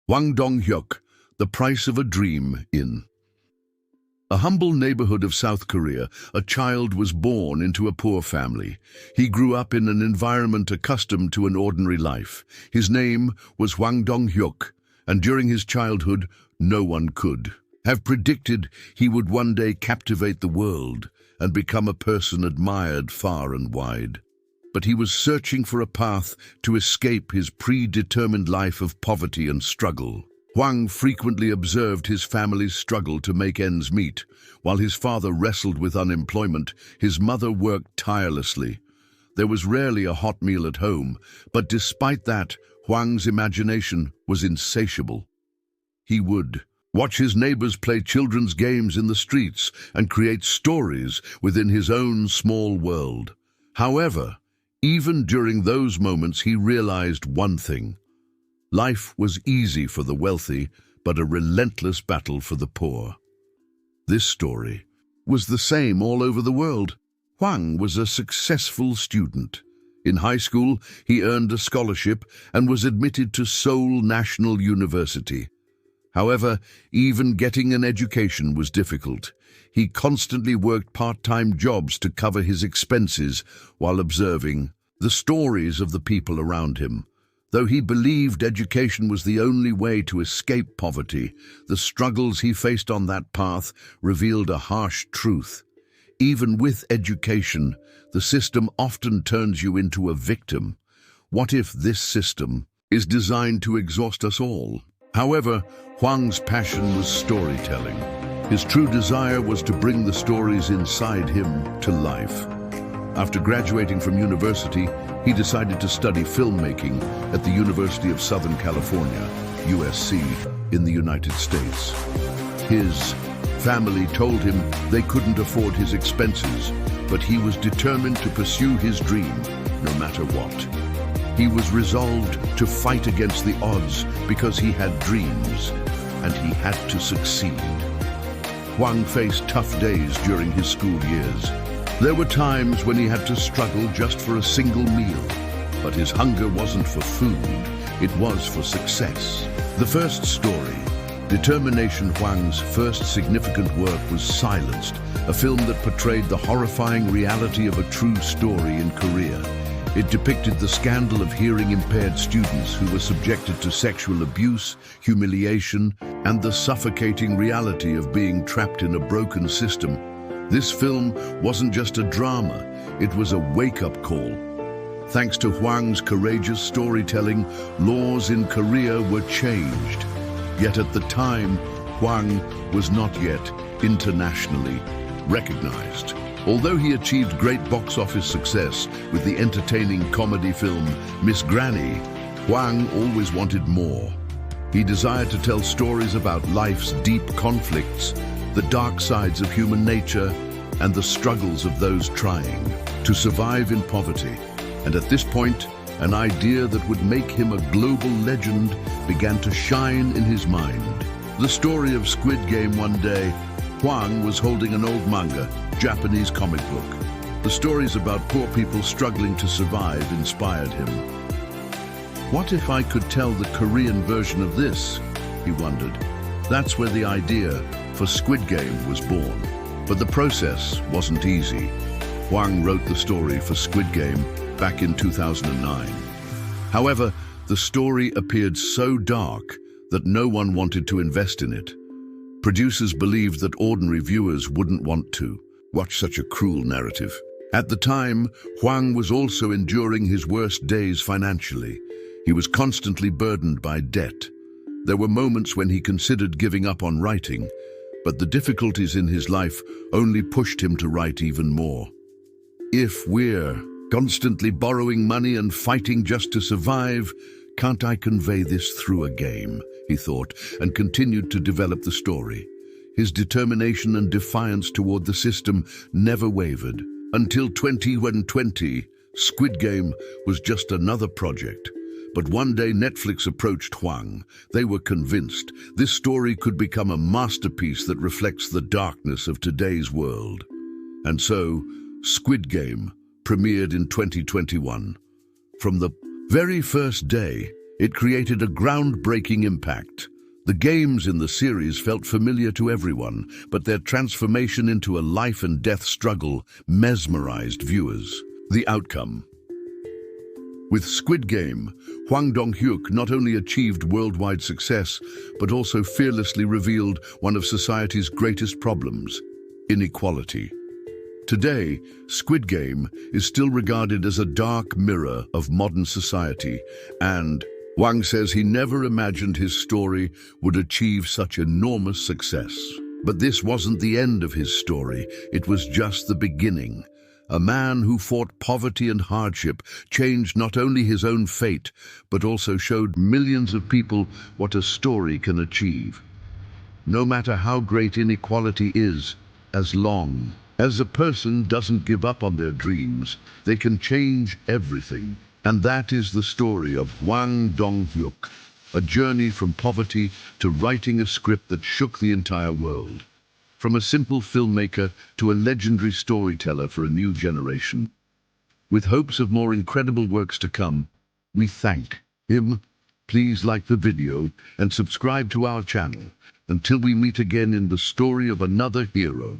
Hwang Dong-hyuk, The Price of a Dream in a humble neighborhood of South Korea, a child was born into a poor family. He grew up in an environment accustomed to an ordinary life. His name was Hwang Dong-hyuk, and during his childhood, no one could have predicted he would one day captivate the world and become a person admired far and wide. But he was searching for a path to escape his predetermined life of poverty and struggle. Hwang frequently observed his family's struggle to make ends meet. While his father wrestled with unemployment, his mother worked tirelessly. There was rarely a hot meal at home, but despite that, Hwang's imagination was insatiable. He would watch his neighbors play children's games in the streets and create stories within his own small world. However, even during those moments, he realized one thing. Life was easy for the wealthy, but a relentless battle for the poor. This story was the same all over the world. Hwang was a successful student. In high school, he earned a scholarship and was admitted to Seoul National University. However, even getting an education was difficult. He constantly worked part-time jobs to cover his expenses while observing the stories of the people around him. Though he believed education was the only way to escape poverty, the struggles he faced on that path revealed a harsh truth. Even with education, the system often turns you into a victim. What if this system is designed to exhaust us all? However, Hwang's passion was storytelling. His true desire was to bring the stories inside him to life. After graduating from university, he decided to study filmmaking at the University of Southern California, USC, in the United States. His family told him they couldn't afford his expenses, but he was determined to pursue his dream, no matter what. He was resolved to fight against the odds because he had dreams, and he had to succeed. Hwang faced tough days during his school years. There were times when he had to struggle just for a single meal, but his hunger wasn't for food, it was for success. The first story, Determination. Hwang's first significant work was Silenced, a film that portrayed the horrifying reality of a true story in Korea. It depicted the scandal of hearing-impaired students who were subjected to sexual abuse, humiliation, and the suffocating reality of being trapped in a broken system. This film wasn't just a drama, it was a wake-up call. Thanks to Hwang's courageous storytelling, laws in Korea were changed. Yet at the time, Hwang was not yet internationally recognized. Although he achieved great box office success with the entertaining comedy film Miss Granny, Hwang always wanted more. He desired to tell stories about life's deep conflicts, the dark sides of human nature, and the struggles of those trying to survive in poverty. And at this point, an idea that would make him a global legend began to shine in his mind. The story of Squid Game. One day, Hwang was holding an old manga, Japanese comic book. The stories about poor people struggling to survive inspired him. What if I could tell the Korean version of this? He wondered. That's where the idea for Squid Game was born. But the process wasn't easy. Hwang wrote the story for Squid Game back in 2009. However, the story appeared so dark that no one wanted to invest in it. Producers believed that ordinary viewers wouldn't want to watch such a cruel narrative. At the time, Hwang was also enduring his worst days financially. He was constantly burdened by debt. There were moments when he considered giving up on writing, but the difficulties in his life only pushed him to write even more. If we're constantly borrowing money and fighting just to survive, can't I convey this through a game? He thought, and continued to develop the story. His determination and defiance toward the system never wavered. Until 2020, Squid Game was just another project. But one day Netflix approached Hwang. They were convinced this story could become a masterpiece that reflects the darkness of today's world. And so, Squid Game premiered in 2021. From the very first day, It created a groundbreaking impact. The games in the series felt familiar to everyone, but their transformation into a life and death struggle mesmerized viewers. The outcome. With Squid Game, Hwang Dong-hyuk not only achieved worldwide success, but also fearlessly revealed one of society's greatest problems: inequality. Today, Squid Game is still regarded as a dark mirror of modern society, and Hwang says he never imagined his story would achieve such enormous success. But this wasn't the end of his story, it was just the beginning. A man who fought poverty and hardship changed not only his own fate, but also showed millions of people what a story can achieve. No matter how great inequality is, as long as a person doesn't give up on their dreams, they can change everything. And that is the story of Hwang Dong-hyuk, a journey from poverty to writing a script that shook the entire world. From a simple filmmaker to a legendary storyteller for a new generation. With hopes of more incredible works to come, we thank him. Please like the video and subscribe to our channel. Until we meet again in the story of another hero.